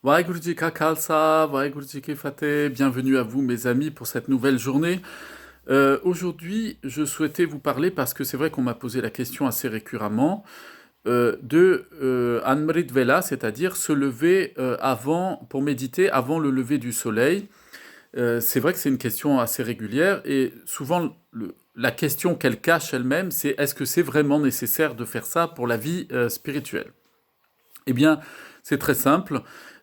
Waheguru Ka Khalsa, Waheguru Ki Fateh, bienvenue à vous mes amis pour cette nouvelle journée. Aujourd'hui, je souhaitais vous parler, parce que c'est vrai qu'on m'a posé la question assez récurremment, de Amrit Vela, c'est-à-dire se lever pour méditer avant le lever du soleil. C'est vrai que c'est une question assez régulière, et souvent la question qu'elle cache elle-même, c'est est-ce que c'est vraiment nécessaire de faire ça pour la vie spirituelle? Eh bien, c'est très simple.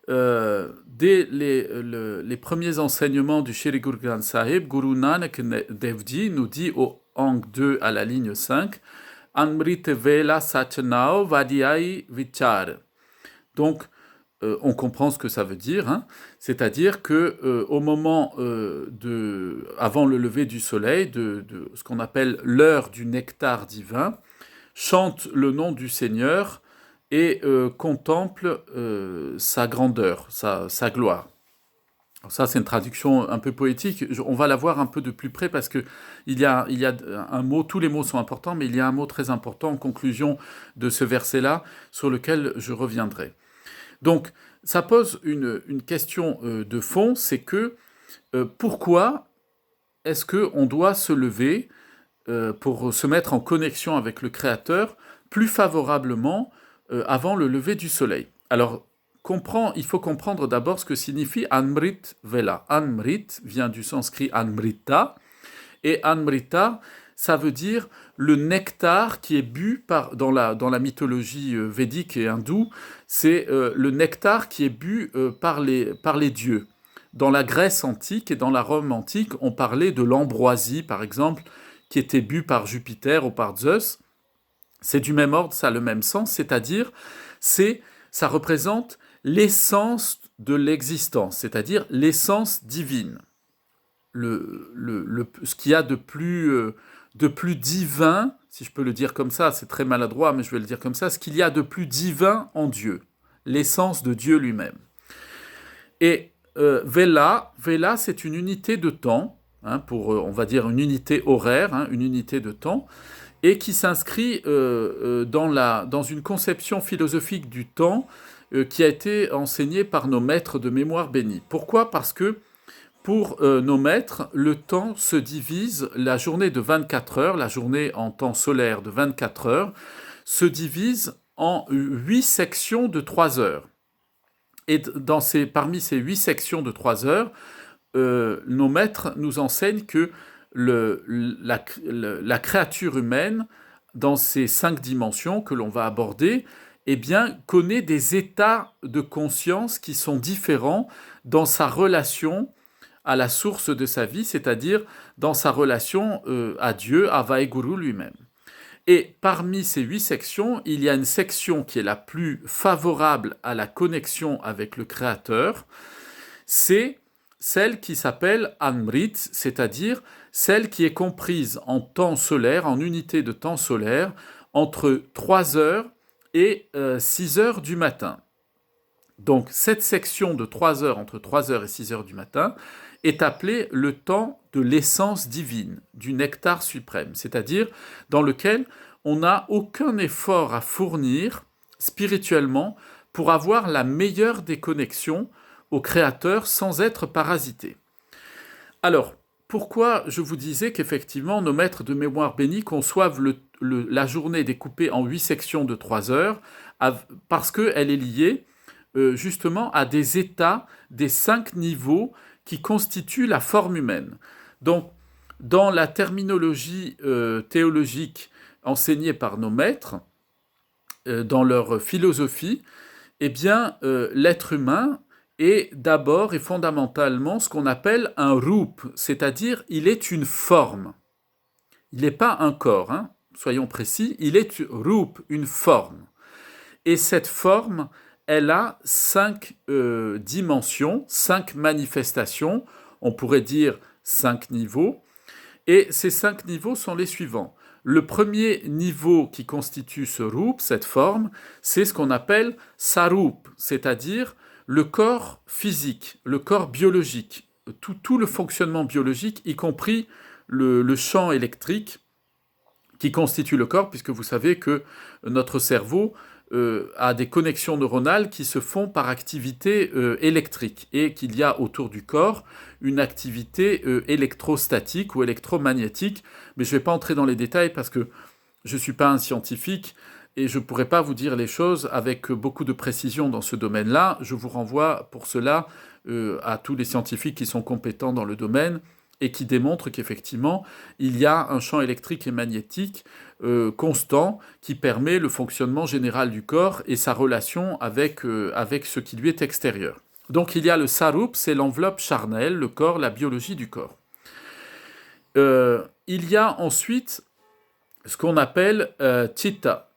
Dès les premiers enseignements du Shri Guru Granth Sahib, Guru Nanak Dev Ji nous dit au Ang 2 à la ligne 5, Amrit Vela Sachanao Vadiyai Vichar. Donc, on comprend ce que ça veut dire, hein. C'est-à-dire que au moment avant le lever du soleil, de ce qu'on appelle l'heure du nectar divin, chante le nom du Seigneur et contemple sa grandeur, sa gloire. Alors ça, c'est une traduction un peu poétique. On va la voir un peu de plus près parce que il y a un mot, tous les mots sont importants, mais il y a un mot très important en conclusion de ce verset-là sur lequel je reviendrai. Donc, ça pose une question de fond, c'est que pourquoi est-ce qu'on doit se lever pour se mettre en connexion avec le Créateur plus favorablement avant le lever du soleil? Alors, il faut comprendre d'abord ce que signifie Amrit Vela. Amrit vient du sanskrit Amrita, et Amrita, ça veut dire le nectar qui est bu dans la mythologie védique et hindoue, c'est le nectar qui est bu par les dieux. Dans la Grèce antique et dans la Rome antique, on parlait de l'ambroisie, par exemple, qui était bu par Jupiter ou par Zeus. C'est du même ordre, ça a le même sens, c'est-à-dire, ça représente l'essence de l'existence, c'est-à-dire l'essence divine. Ce qu'il y a de plus divin, si je peux le dire comme ça, c'est très maladroit, mais je vais le dire comme ça, ce qu'il y a de plus divin en Dieu, l'essence de Dieu lui-même. Et Vela, c'est une unité de temps, hein, on va dire une unité horaire, hein, une unité de temps, et qui s'inscrit dans une conception philosophique du temps qui a été enseignée par nos maîtres de mémoire bénis. Pourquoi? Parce que pour nos maîtres, le temps se divise, la journée de 24 heures, la journée en temps solaire de 24 heures, se divise en 8 sections de 3 heures. Et parmi ces 8 sections de 3 heures, nos maîtres nous enseignent que la créature humaine, dans ces 5 dimensions que l'on va aborder, eh bien, connaît des états de conscience qui sont différents dans sa relation à la source de sa vie, c'est-à-dire dans sa relation à Dieu, à Vaheguru lui-même. Et parmi ces 8 sections, il y a une section qui est la plus favorable à la connexion avec le Créateur, c'est celle qui s'appelle Amrit, c'est-à-dire celle qui est comprise en temps solaire, en unité de temps solaire, entre 3 heures et 6 heures du matin. Donc cette section de 3 heures, entre 3 heures et 6 heures du matin, est appelée le temps de l'essence divine, du nectar suprême, c'est-à-dire dans lequel on n'a aucun effort à fournir spirituellement pour avoir la meilleure des connexions au Créateur sans être parasité. Alors, pourquoi je vous disais qu'effectivement nos maîtres de mémoire bénis conçoivent la journée découpée en 8 sections de 3 heures, parce qu'elle est liée justement à des états des 5 niveaux qui constituent la forme humaine. Donc, dans la terminologie théologique enseignée par nos maîtres, dans leur philosophie, eh bien, l'être humain est d'abord et fondamentalement ce qu'on appelle un rup, c'est-à-dire il est une forme. Il n'est pas un corps, hein, soyons précis, il est rup, une forme. Et cette forme, elle a 5 dimensions, 5 manifestations, on pourrait dire 5 niveaux, et ces 5 niveaux sont les suivants. Le premier niveau qui constitue ce rup, cette forme, c'est ce qu'on appelle sarup, c'est-à-dire le corps physique, le corps biologique, tout le fonctionnement biologique, y compris le champ électrique qui constitue le corps, puisque vous savez que notre cerveau à des connexions neuronales qui se font par activité électrique et qu'il y a autour du corps une activité électrostatique ou électromagnétique. Mais je ne vais pas entrer dans les détails parce que je ne suis pas un scientifique et je ne pourrais pas vous dire les choses avec beaucoup de précision dans ce domaine-là. Je vous renvoie pour cela à tous les scientifiques qui sont compétents dans le domaine et qui démontrent qu'effectivement, il y a un champ électrique et magnétique constant qui permet le fonctionnement général du corps et sa relation avec ce qui lui est extérieur. Donc il y a le sarup, c'est l'enveloppe charnelle, le corps, la biologie du corps. Il y a ensuite ce qu'on appelle chitta.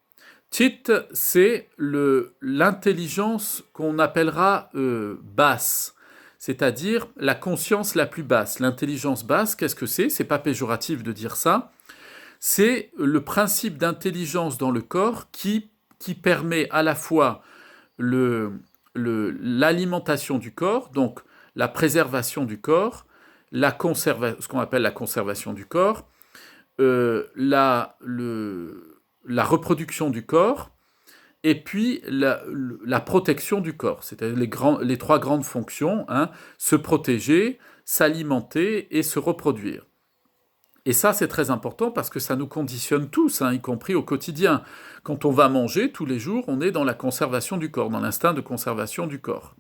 Chitta, c'est l'intelligence qu'on appellera basse, c'est-à-dire la conscience la plus basse. L'intelligence basse, qu'est-ce que c'est ? C'est pas péjoratif de dire ça. C'est le principe d'intelligence dans le corps qui permet à la fois l'alimentation du corps, donc la préservation du corps, ce qu'on appelle la conservation du corps, la reproduction du corps, et puis la protection du corps, c'est-à-dire les trois grandes fonctions, se protéger, s'alimenter et se reproduire. Et ça, c'est très important parce que ça nous conditionne tous, y compris au quotidien. Quand on va manger, tous les jours, on est dans la conservation du corps, dans l'instinct de conservation du corps.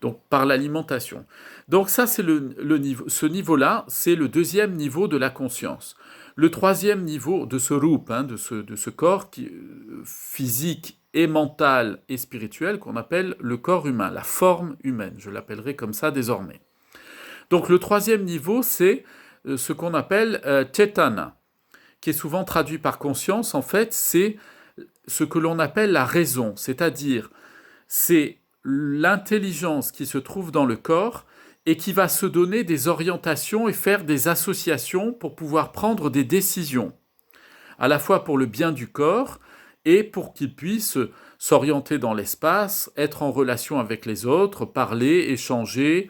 Donc, par l'alimentation. Donc ça, c'est ce niveau-là, c'est le deuxième niveau de la conscience. Le troisième niveau de ce rup, de ce corps physique et mental et spirituel qu'on appelle le corps humain, la forme humaine. Je l'appellerai comme ça désormais. Donc le troisième niveau, c'est ce qu'on appelle cetana, qui est souvent traduit par conscience. En fait, c'est ce que l'on appelle la raison, c'est-à-dire c'est l'intelligence qui se trouve dans le corps et qui va se donner des orientations et faire des associations pour pouvoir prendre des décisions, à la fois pour le bien du corps et pour qu'il puisse s'orienter dans l'espace, être en relation avec les autres, parler, échanger,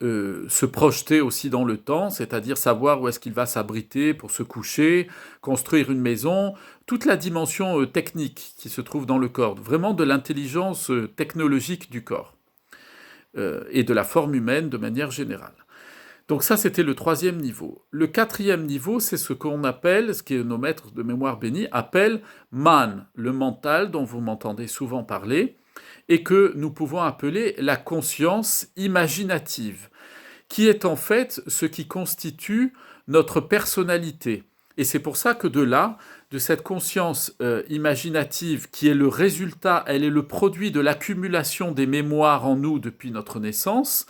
se projeter aussi dans le temps, c'est-à-dire savoir où est-ce qu'il va s'abriter pour se coucher, construire une maison, toute la dimension technique qui se trouve dans le corps, vraiment de l'intelligence technologique du corps et de la forme humaine de manière générale. Donc ça, c'était le troisième niveau. Le quatrième niveau, c'est ce qu'on appelle, ce que nos maîtres de mémoire bénis appellent man, le mental dont vous m'entendez souvent parler, et que nous pouvons appeler la conscience imaginative, qui est en fait ce qui constitue notre personnalité. Et c'est pour ça que de cette conscience imaginative, qui est le résultat, elle est le produit de l'accumulation des mémoires en nous depuis notre naissance,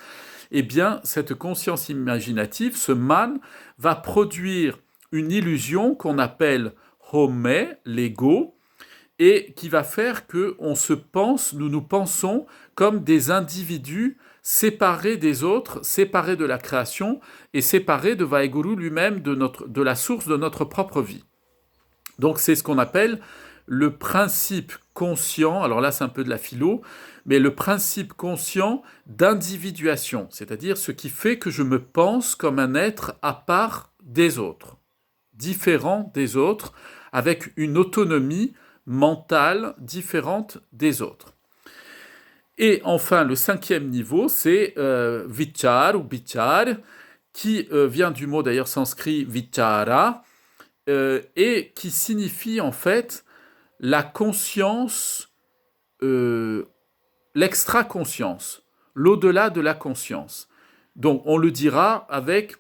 eh bien, cette conscience imaginative, ce man, va produire une illusion qu'on appelle home, l'ego, et qui va faire que nous nous pensons comme des individus séparés des autres, séparés de la création et séparés de Vaheguru lui-même, de la source de notre propre vie. Donc c'est ce qu'on appelle le principe conscient, alors là c'est un peu de la philo, mais le principe conscient d'individuation, c'est-à-dire ce qui fait que je me pense comme un être à part des autres, différent des autres, avec une autonomie mentale différente des autres. Et enfin, le cinquième niveau, c'est vichar ou bichar, qui vient du mot d'ailleurs sanskrit vichara, et qui signifie en fait la conscience, l'extra-conscience, l'au-delà de la conscience. Donc on le dira avec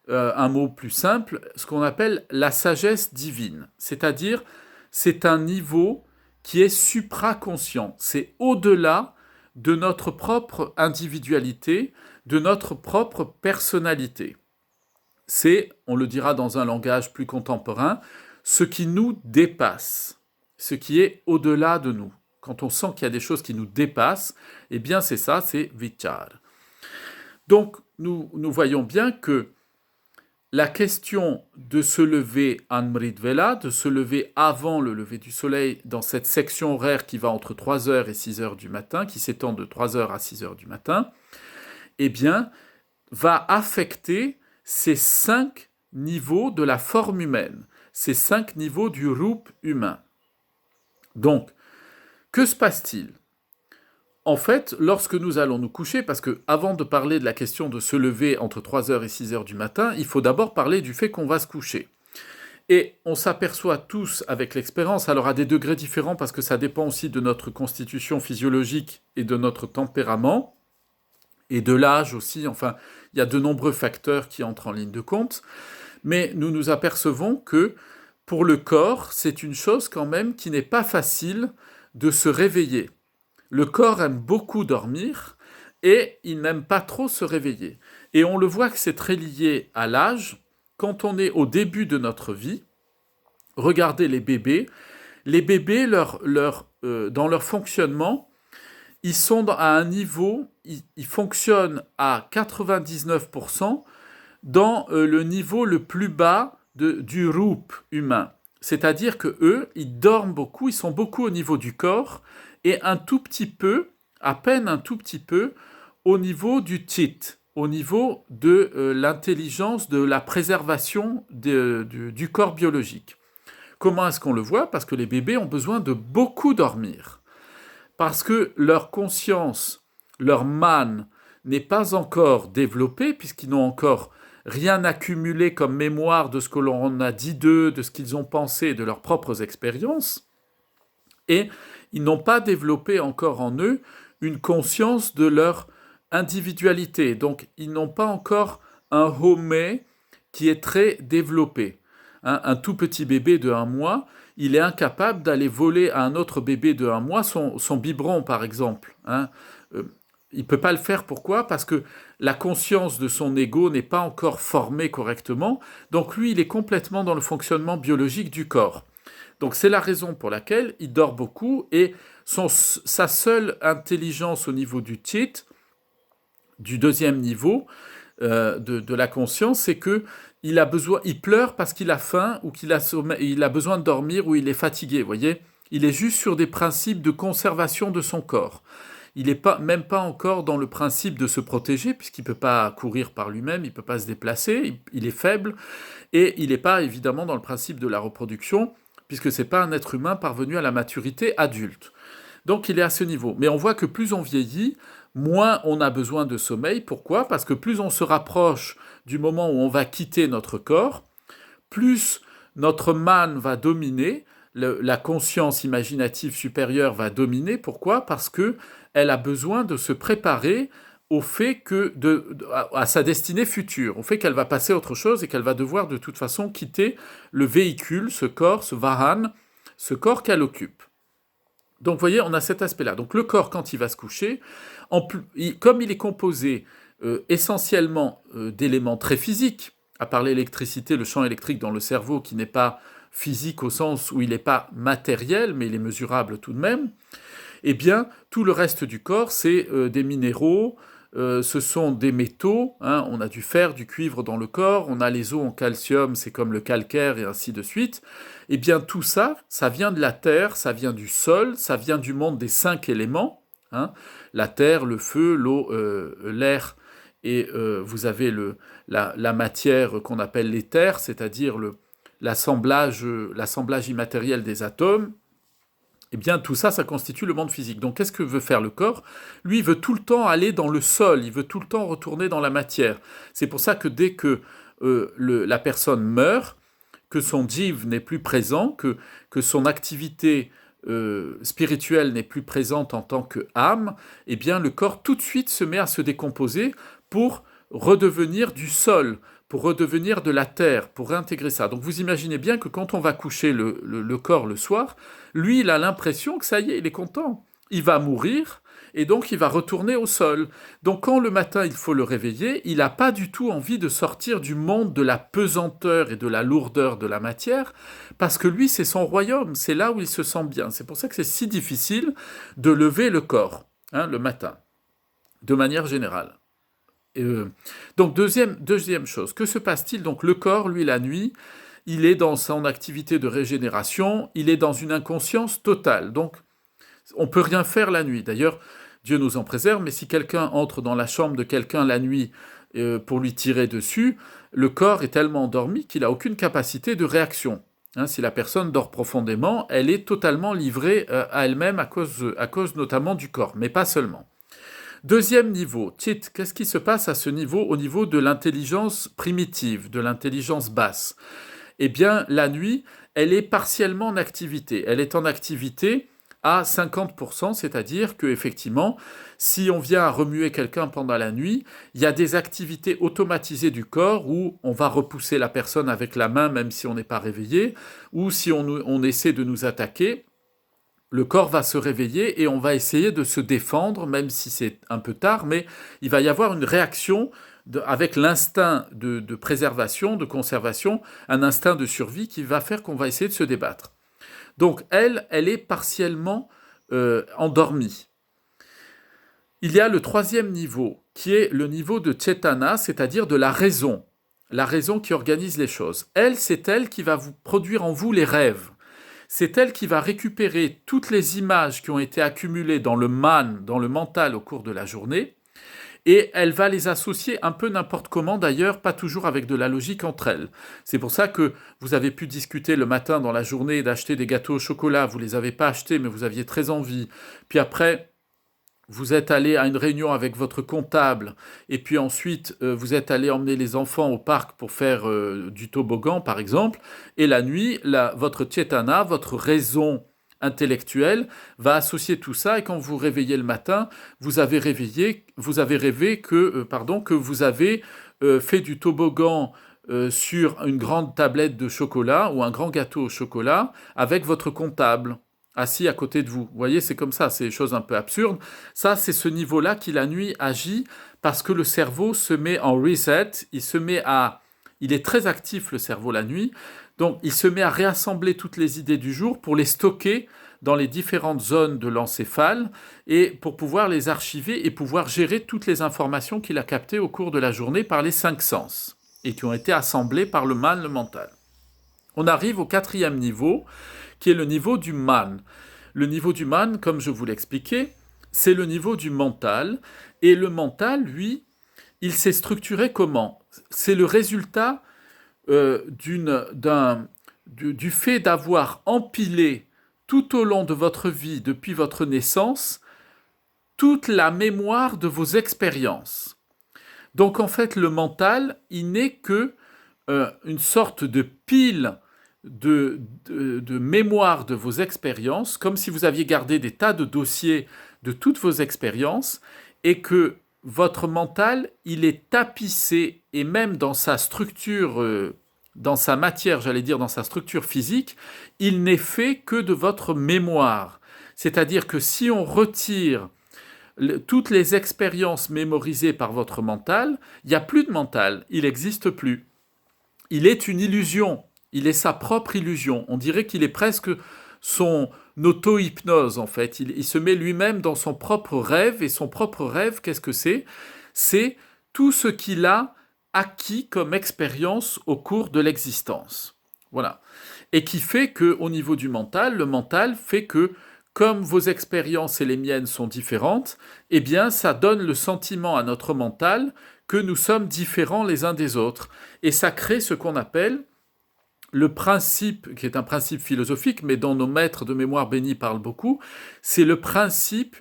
un mot plus simple, ce qu'on appelle la sagesse divine, c'est-à-dire c'est un niveau qui est supraconscient, c'est au-delà de notre propre individualité, de notre propre personnalité. C'est, on le dira dans un langage plus contemporain, ce qui nous dépasse, ce qui est au-delà de nous. Quand on sent qu'il y a des choses qui nous dépassent, eh bien c'est ça, c'est vichar. Donc nous voyons bien que la question de se lever Amrit Vela, de se lever avant le lever du soleil dans cette section horaire qui va entre 3h et 6h du matin, qui s'étend de 3h à 6h du matin, eh bien, va affecter ces 5 niveaux de la forme humaine, ces 5 niveaux du rup humain. Donc, que se passe-t-il? En fait, lorsque nous allons nous coucher, parce que avant de parler de la question de se lever entre 3 heures et 6 heures du matin, il faut d'abord parler du fait qu'on va se coucher. Et on s'aperçoit tous avec l'expérience, alors à des degrés différents, parce que ça dépend aussi de notre constitution physiologique et de notre tempérament, et de l'âge aussi, enfin, il y a de nombreux facteurs qui entrent en ligne de compte, mais nous nous apercevons que pour le corps, c'est une chose quand même qui n'est pas facile de se réveiller. Le corps aime beaucoup dormir et il n'aime pas trop se réveiller. Et on le voit que c'est très lié à l'âge. Quand on est au début de notre vie, regardez les bébés. Les bébés, dans leur fonctionnement, ils sont à un niveau, ils fonctionnent à 99% dans le niveau le plus bas du roup humain. C'est-à-dire que eux, ils dorment beaucoup, ils sont beaucoup au niveau du corps et un tout petit peu, à peine un tout petit peu, au niveau du tit, au niveau de l'intelligence, de la préservation du corps biologique. Comment est-ce qu'on le voit? Parce que les bébés ont besoin de beaucoup dormir. Parce que leur conscience, leur man n'est pas encore développée, puisqu'ils n'ont encore rien accumulé comme mémoire de ce que l'on a dit d'eux, de ce qu'ils ont pensé, de leurs propres expériences, et ils n'ont pas développé encore en eux une conscience de leur individualité. Donc, ils n'ont pas encore un homé qui est très développé. Un tout petit bébé de 1 mois, il est incapable d'aller voler à un autre bébé de 1 mois son biberon, par exemple. Il ne peut pas le faire. Pourquoi? Parce que la conscience de son ego n'est pas encore formée correctement. Donc lui, il est complètement dans le fonctionnement biologique du corps. Donc c'est la raison pour laquelle il dort beaucoup et sa seule intelligence au niveau du tit, du deuxième niveau de la conscience, c'est que il pleure parce qu'il a faim ou il a besoin de dormir ou il est fatigué. Vous voyez, il est juste sur des principes de conservation de son corps. Il n'est même pas encore dans le principe de se protéger, puisqu'il ne peut pas courir par lui-même, il ne peut pas se déplacer, il est faible, et il n'est pas évidemment dans le principe de la reproduction, puisque ce n'est pas un être humain parvenu à la maturité adulte. Donc il est à ce niveau. Mais on voit que plus on vieillit, moins on a besoin de sommeil. Pourquoi? Parce que plus on se rapproche du moment où on va quitter notre corps, plus notre man va dominer, la conscience imaginative supérieure va dominer. Pourquoi? Parce que elle a besoin de se préparer au fait à sa destinée future, au fait qu'elle va passer à autre chose et qu'elle va devoir de toute façon quitter le véhicule, ce corps, ce vahan, ce corps qu'elle occupe. Donc vous voyez, on a cet aspect-là. Donc le corps, quand il va se coucher, comme il est composé essentiellement d'éléments très physiques, à part l'électricité, le champ électrique dans le cerveau qui n'est pas physique au sens où il n'est pas matériel, mais il est mesurable tout de même, eh bien, tout le reste du corps, c'est des minéraux, ce sont des métaux, hein, on a du fer, du cuivre dans le corps, on a les os en calcium, c'est comme le calcaire et ainsi de suite. Eh bien, tout ça, ça vient de la terre, ça vient du sol, ça vient du monde des 5 éléments, hein, la terre, le feu, l'eau, l'air, et vous avez la matière qu'on appelle l'éther, c'est-à-dire l'assemblage immatériel des atomes. Eh bien, tout ça, ça constitue le monde physique. Donc, qu'est-ce que veut faire le corps? Lui, il veut tout le temps aller dans le sol, il veut tout le temps retourner dans la matière. C'est pour ça que dès que la personne meurt, que son jiv n'est plus présent, que son activité spirituelle n'est plus présente en tant qu'âme, eh bien, le corps tout de suite se met à se décomposer pour redevenir du sol, pour redevenir de la terre, pour réintégrer ça. Donc vous imaginez bien que quand on va coucher le corps le soir, lui, il a l'impression que ça y est, il est content. Il va mourir, et donc il va retourner au sol. Donc quand le matin, il faut le réveiller, il n'a pas du tout envie de sortir du monde de la pesanteur et de la lourdeur de la matière, parce que lui, c'est son royaume, c'est là où il se sent bien. C'est pour ça que c'est si difficile de lever le corps, hein, le matin, de manière générale. Donc deuxième chose, que se passe-t-il? Donc le corps, lui, la nuit, il est dans son activité de régénération, il est dans une inconscience totale. Donc on ne peut rien faire la nuit. D'ailleurs, Dieu nous en préserve, mais si quelqu'un entre dans la chambre de quelqu'un la nuit pour lui tirer dessus, le corps est tellement endormi qu'il n'a aucune capacité de réaction. Hein, si la personne dort profondément, elle est totalement livrée à elle-même à cause notamment du corps, mais pas seulement. Deuxième niveau, qu'est-ce qui se passe à ce niveau, au niveau de l'intelligence primitive, de l'intelligence basse? Eh bien, la nuit, elle est partiellement en activité. Elle est en activité à 50%, c'est-à-dire que effectivement, si on vient à remuer quelqu'un pendant la nuit, il y a des activités automatisées du corps où on va repousser la personne avec la main même si on n'est pas réveillé, ou si on essaie de nous attaquer, le corps va se réveiller et on va essayer de se défendre, même si c'est un peu tard, mais il va y avoir une réaction avec l'instinct de préservation, de conservation, un instinct de survie qui va faire qu'on va essayer de se débattre. Donc elle est partiellement endormie. Il y a le troisième niveau, qui est le niveau de Chetana, c'est-à-dire de la raison qui organise les choses. C'est elle qui va vous produire en vous les rêves. C'est elle qui va récupérer toutes les images qui ont été accumulées dans le man, dans le mental au cours de la journée, et elle va les associer un peu n'importe comment, d'ailleurs, pas toujours avec de la logique entre elles. C'est pour ça que vous avez pu discuter le matin dans la journée d'acheter des gâteaux au chocolat, vous ne les avez pas achetés, mais vous aviez très envie. Puis après, vous êtes allé à une réunion avec votre comptable, et puis ensuite vous êtes allé emmener les enfants au parc pour faire du toboggan, par exemple, et la nuit, votre chetana, votre raison intellectuelle, va associer tout ça, et quand vous vous réveillez le matin, vous avez rêvé que vous avez fait du toboggan sur une grande tablette de chocolat ou un grand gâteau au chocolat avec votre comptable assis à côté de vous. Vous voyez, c'est comme ça, c'est des choses un peu absurdes. Ça, c'est ce niveau-là qui, la nuit, agit parce que le cerveau se met en reset, il est très actif, le cerveau, la nuit, donc il se met à réassembler toutes les idées du jour pour les stocker dans les différentes zones de l'encéphale et pour pouvoir les archiver et pouvoir gérer toutes les informations qu'il a captées au cours de la journée par les 5 sens et qui ont été assemblées par le mental. On arrive au quatrième niveau, qui est le niveau du man. Le niveau du man, comme je vous l'expliquais, c'est le niveau du mental. Et le mental, lui, il s'est structuré comment? C'est le résultat du fait d'avoir empilé tout au long de votre vie, depuis votre naissance, toute la mémoire de vos expériences. Donc en fait, le mental, il n'est que une sorte de pile de mémoire de vos expériences, comme si vous aviez gardé des tas de dossiers de toutes vos expériences, et que votre mental, il est tapissé, et même dans sa structure, dans sa matière, j'allais dire dans sa structure physique, il n'est fait que de votre mémoire. C'est-à-dire que si on retire toutes les expériences mémorisées par votre mental, il n'y a plus de mental, il n'existe plus. Il est une illusion, il est sa propre illusion. On dirait qu'il est presque son auto-hypnose, en fait. Il se met lui-même dans son propre rêve, et son propre rêve, qu'est-ce que c'est? C'est tout ce qu'il a acquis comme expérience au cours de l'existence. Voilà. Et qui fait qu'au niveau du mental, le mental fait que, comme vos expériences et les miennes sont différentes, eh bien, ça donne le sentiment à notre mental que nous sommes différents les uns des autres. Et ça crée ce qu'on appelle le principe, qui est un principe philosophique, mais dont nos maîtres de mémoire bénis parlent beaucoup, c'est le principe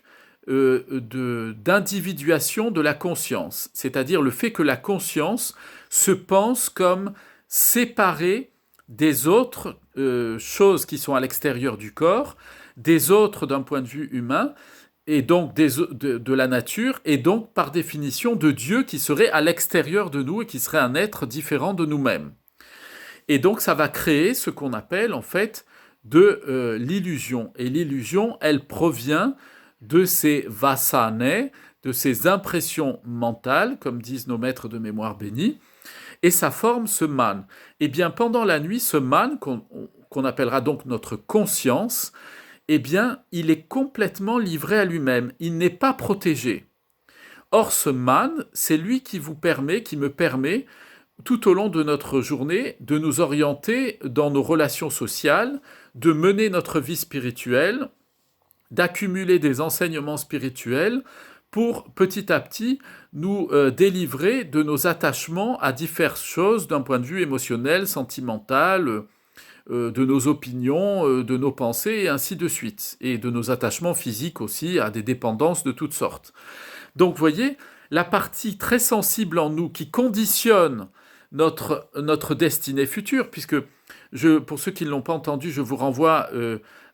d'individuation de la conscience, c'est-à-dire le fait que la conscience se pense comme séparée des autres choses qui sont à l'extérieur du corps, des autres d'un point de vue humain, et donc de la nature, et donc par définition de Dieu qui serait à l'extérieur de nous et qui serait un être différent de nous-mêmes. Et donc ça va créer ce qu'on appelle en fait de l'illusion. Et l'illusion, elle provient de ces vasanas, de ces impressions mentales, comme disent nos maîtres de mémoire bénis, et ça forme ce man. Et bien pendant la nuit, ce man, qu'on appellera donc notre conscience, eh bien, il est complètement livré à lui-même, il n'est pas protégé. Or, ce man, c'est lui qui me permet, tout au long de notre journée, de nous orienter dans nos relations sociales, de mener notre vie spirituelle, d'accumuler des enseignements spirituels pour, petit à petit, nous délivrer de nos attachements à diverses choses d'un point de vue émotionnel, sentimental, de nos opinions, de nos pensées, et ainsi de suite, et de nos attachements physiques aussi à des dépendances de toutes sortes. Donc, vous voyez, la partie très sensible en nous qui conditionne notre destinée future, puisque pour ceux qui ne l'ont pas entendu, je vous renvoie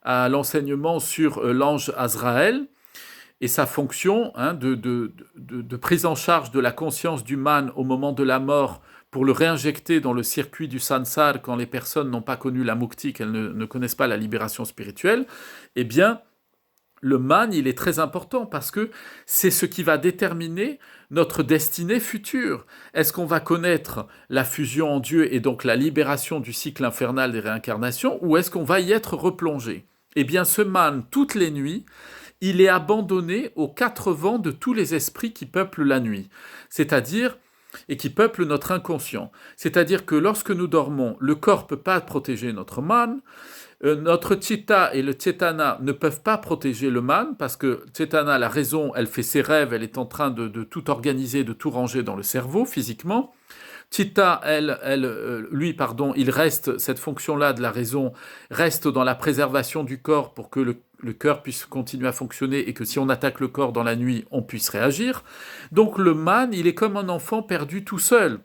à l'enseignement sur l'ange Azraël et sa fonction de prise en charge de la conscience du man au moment de la mort pour le réinjecter dans le circuit du sansar quand les personnes n'ont pas connu la mukti, qu'elles ne connaissent pas la libération spirituelle. Eh bien, le man, il est très important parce que c'est ce qui va déterminer notre destinée future. Est-ce qu'on va connaître la fusion en Dieu et donc la libération du cycle infernal des réincarnations, ou est-ce qu'on va y être replongé? Eh bien, ce man, toutes les nuits, il est abandonné aux quatre vents de tous les esprits qui peuplent la nuit, c'est-à-dire et qui peuplent notre inconscient. C'est-à-dire que lorsque nous dormons, le corps ne peut pas protéger notre man, notre chitta et le chetana ne peuvent pas protéger le man, parce que chetana, la raison, elle fait ses rêves, elle est en train de tout organiser, de tout ranger dans le cerveau, physiquement. Chitta, il reste, cette fonction-là de la raison, reste dans la préservation du corps pour que le cœur puisse continuer à fonctionner et que si on attaque le corps dans la nuit, on puisse réagir. Donc le man, il est comme un enfant perdu tout seul.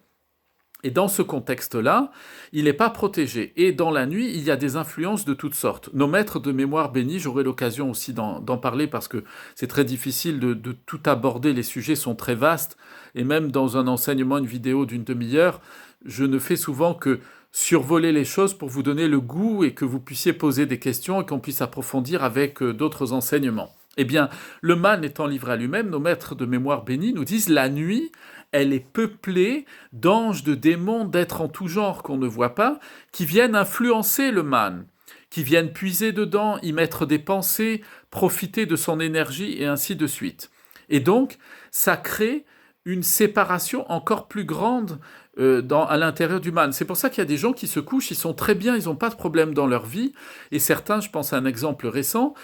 Et dans ce contexte-là, il n'est pas protégé. Et dans la nuit, il y a des influences de toutes sortes. Nos maîtres de mémoire bénis, j'aurai l'occasion aussi d'en parler parce que c'est très difficile de tout aborder, les sujets sont très vastes. Et même dans un enseignement, une vidéo d'une demi-heure, je ne fais souvent que survoler les choses pour vous donner le goût et que vous puissiez poser des questions et qu'on puisse approfondir avec d'autres enseignements. Eh bien, le man étant livré à lui-même, nos maîtres de mémoire bénis nous disent la nuit, elle est peuplée d'anges, de démons, d'êtres en tout genre qu'on ne voit pas, qui viennent influencer le man, qui viennent puiser dedans, y mettre des pensées, profiter de son énergie et ainsi de suite. Et donc, ça crée une séparation encore plus grande à l'intérieur du man. C'est pour ça qu'il y a des gens qui se couchent, ils sont très bien, ils n'ont pas de problème dans leur vie, et certains, je pense à un exemple récent,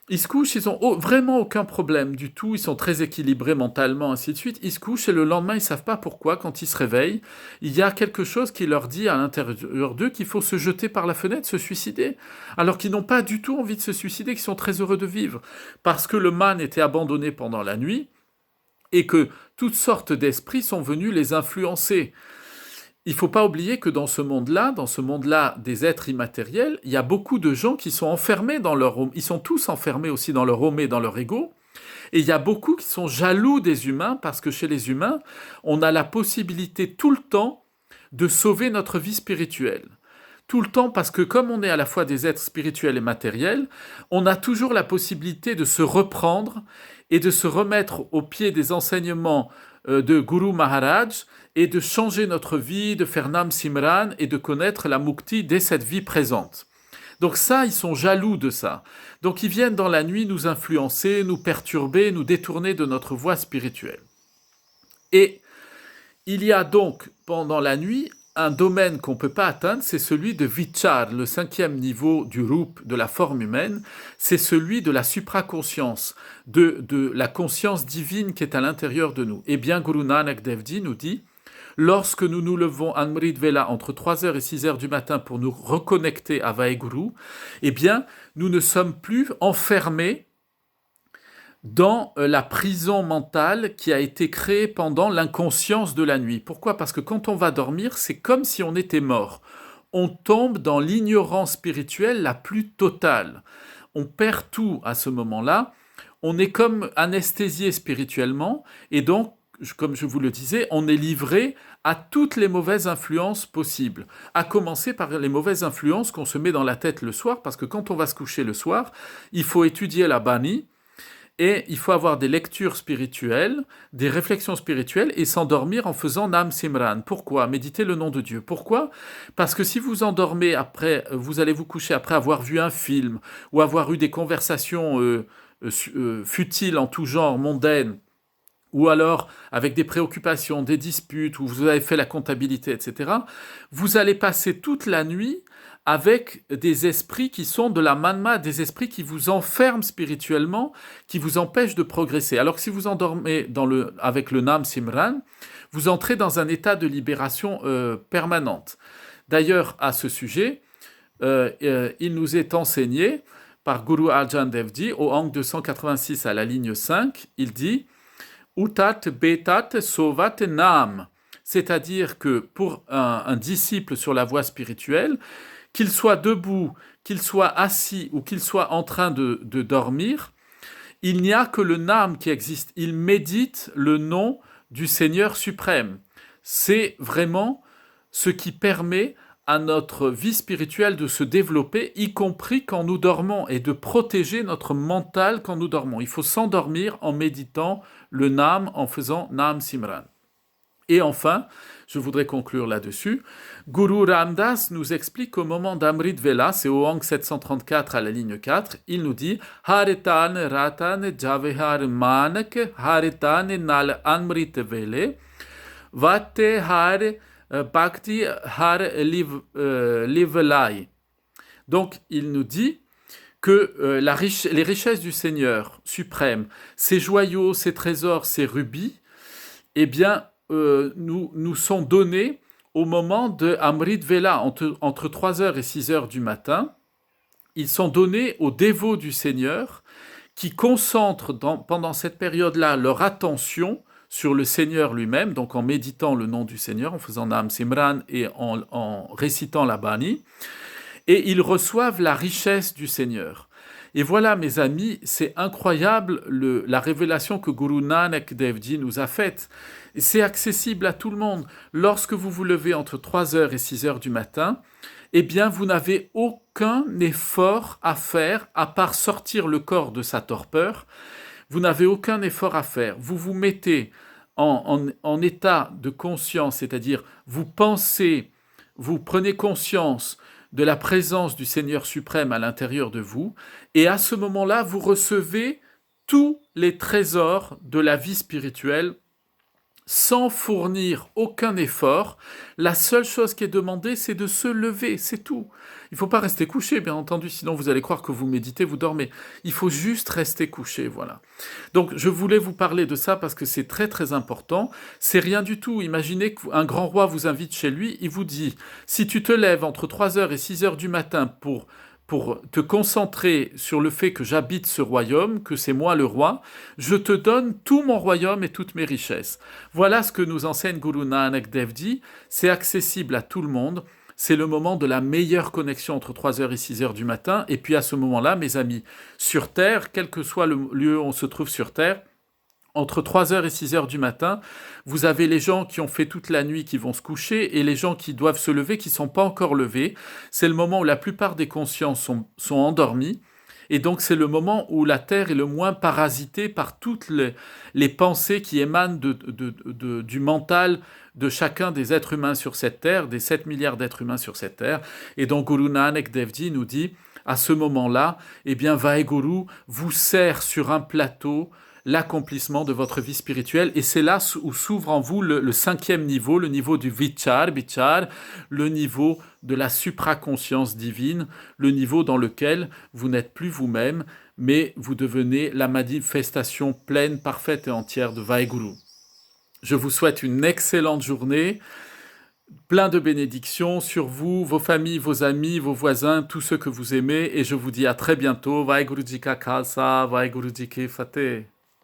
ils se couchent, ils ont vraiment aucun problème du tout, ils sont très équilibrés mentalement, ainsi de suite. Ils se couchent et le lendemain, ils ne savent pas pourquoi, quand ils se réveillent, il y a quelque chose qui leur dit à l'intérieur d'eux qu'il faut se jeter par la fenêtre, se suicider. Alors qu'ils n'ont pas du tout envie de se suicider, qu'ils sont très heureux de vivre. Parce que le man était abandonné pendant la nuit et que toutes sortes d'esprits sont venus les influencer. Il ne faut pas oublier que dans ce monde-là des êtres immatériels, il y a beaucoup de gens qui sont enfermés dans leur... Ils sont tous enfermés aussi dans leur homme et dans leur ego. Et il y a beaucoup qui sont jaloux des humains parce que chez les humains, on a la possibilité tout le temps de sauver notre vie spirituelle. Tout le temps parce que comme on est à la fois des êtres spirituels et matériels, on a toujours la possibilité de se reprendre et de se remettre au pied des enseignements de Guru Maharaj et de changer notre vie, de faire Nam Simran et de connaître la mukti dès cette vie présente. Donc ça, ils sont jaloux de ça. Donc ils viennent dans la nuit nous influencer, nous perturber, nous détourner de notre voie spirituelle. Et il y a donc, pendant la nuit, un domaine qu'on ne peut pas atteindre, c'est celui de Vichar, le 5e niveau du Rup, de la forme humaine, c'est celui de la supraconscience, de la conscience divine qui est à l'intérieur de nous. Eh bien, Guru Nanak Dev Ji nous dit, lorsque nous nous levons à Amrit Vela entre 3h et 6h du matin pour nous reconnecter à Vaheguru, eh bien, nous ne sommes plus enfermés dans la prison mentale qui a été créée pendant l'inconscience de la nuit. Pourquoi? Parce que quand on va dormir, c'est comme si on était mort. On tombe dans l'ignorance spirituelle la plus totale. On perd tout à ce moment-là. On est comme anesthésié spirituellement et donc, comme je vous le disais, on est livré à toutes les mauvaises influences possibles. À commencer par les mauvaises influences qu'on se met dans la tête le soir, parce que quand on va se coucher le soir, il faut étudier la Bani, et il faut avoir des lectures spirituelles, des réflexions spirituelles et s'endormir en faisant Nam Simran. Pourquoi? Méditer le nom de Dieu. Pourquoi? Parce que si vous endormez après, vous allez vous coucher après avoir vu un film ou avoir eu des conversations futiles en tout genre, mondaines, ou alors avec des préoccupations, des disputes, où vous avez fait la comptabilité, etc., vous allez passer toute la nuit avec des esprits qui sont de la manma, des esprits qui vous enferment spirituellement, qui vous empêchent de progresser. Alors que si vous endormez avec le Nam Simran, vous entrez dans un état de libération permanente. D'ailleurs, à ce sujet, il nous est enseigné par Guru Arjan Dev Ji au Ang 286 à la ligne 5. Il dit Utat Betat Sovat Nam, c'est-à-dire que pour un disciple sur la voie spirituelle, qu'il soit debout, qu'il soit assis ou qu'il soit en train de dormir, il n'y a que le Nam qui existe. Il médite le nom du Seigneur suprême. C'est vraiment ce qui permet à notre vie spirituelle de se développer, y compris quand nous dormons, et de protéger notre mental quand nous dormons. Il faut s'endormir en méditant le Nam, en faisant Nam Simran. Et enfin, je voudrais conclure là-dessus, Guru Ramdas nous explique qu'au moment d'Amrit Vela, c'est au Ang 734 à la ligne 4, il nous dit Haritan Ratan Javehar Manak Haritan Nal Amrit Vele Vate Har Bhakti Har Livelai. Donc, il nous dit que les richesses du Seigneur suprême, ses joyaux, ses trésors, ses rubis, eh bien, nous sont donnés au moment de Amrit Vela, entre 3h et 6h du matin. Ils sont donnés aux dévots du Seigneur qui concentrent pendant cette période-là leur attention sur le Seigneur lui-même, donc en méditant le nom du Seigneur, en faisant Nam Simran et en récitant la Bani, et ils reçoivent la richesse du Seigneur. Et voilà, mes amis, c'est incroyable la révélation que Guru Nanak Dev Ji nous a faite. C'est accessible à tout le monde. Lorsque vous vous levez entre 3h et 6h du matin, eh bien, vous n'avez aucun effort à faire à part sortir le corps de sa torpeur. Vous n'avez aucun effort à faire. Vous vous mettez en état de conscience, c'est-à-dire vous pensez, vous prenez conscience de la présence du Seigneur suprême à l'intérieur de vous, et à ce moment-là, vous recevez tous les trésors de la vie spirituelle sans fournir aucun effort. La seule chose qui est demandée, c'est de se lever, c'est tout. Il ne faut pas rester couché, bien entendu, sinon vous allez croire que vous méditez, vous dormez. Il faut juste rester couché, voilà. Donc, je voulais vous parler de ça parce que c'est très très important. C'est rien du tout. Imaginez qu'un grand roi vous invite chez lui, il vous dit, si tu te lèves entre 3h et 6h du matin pour te concentrer sur le fait que j'habite ce royaume, que c'est moi le roi, je te donne tout mon royaume et toutes mes richesses. Voilà ce que nous enseigne Guru Nanak Dev Ji. C'est accessible à tout le monde. C'est le moment de la meilleure connexion entre 3h et 6h du matin. Et puis à ce moment-là, mes amis, sur Terre, quel que soit le lieu où on se trouve sur Terre, entre 3h et 6h du matin, vous avez les gens qui ont fait toute la nuit qui vont se coucher et les gens qui doivent se lever qui ne sont pas encore levés. C'est le moment où la plupart des consciences sont endormies. Et donc c'est le moment où la Terre est le moins parasitée par toutes les pensées qui émanent du mental de chacun des êtres humains sur cette Terre, des 7 milliards d'êtres humains sur cette Terre. Et donc Guru Nanak Dev Ji nous dit, à ce moment-là, eh bien Vaheguru vous sert sur un plateau l'accomplissement de votre vie spirituelle. Et c'est là où s'ouvre en vous le 5e niveau, le niveau du vichar, le niveau de la supraconscience divine, le niveau dans lequel vous n'êtes plus vous-même, mais vous devenez la manifestation pleine, parfaite et entière de Vaheguru. Je vous souhaite une excellente journée, plein de bénédictions sur vous, vos familles, vos amis, vos voisins, tous ceux que vous aimez, et je vous dis à très bientôt. Vaheguru Ji Ka Khalsa, Vaheguru Ji Ki Fateh.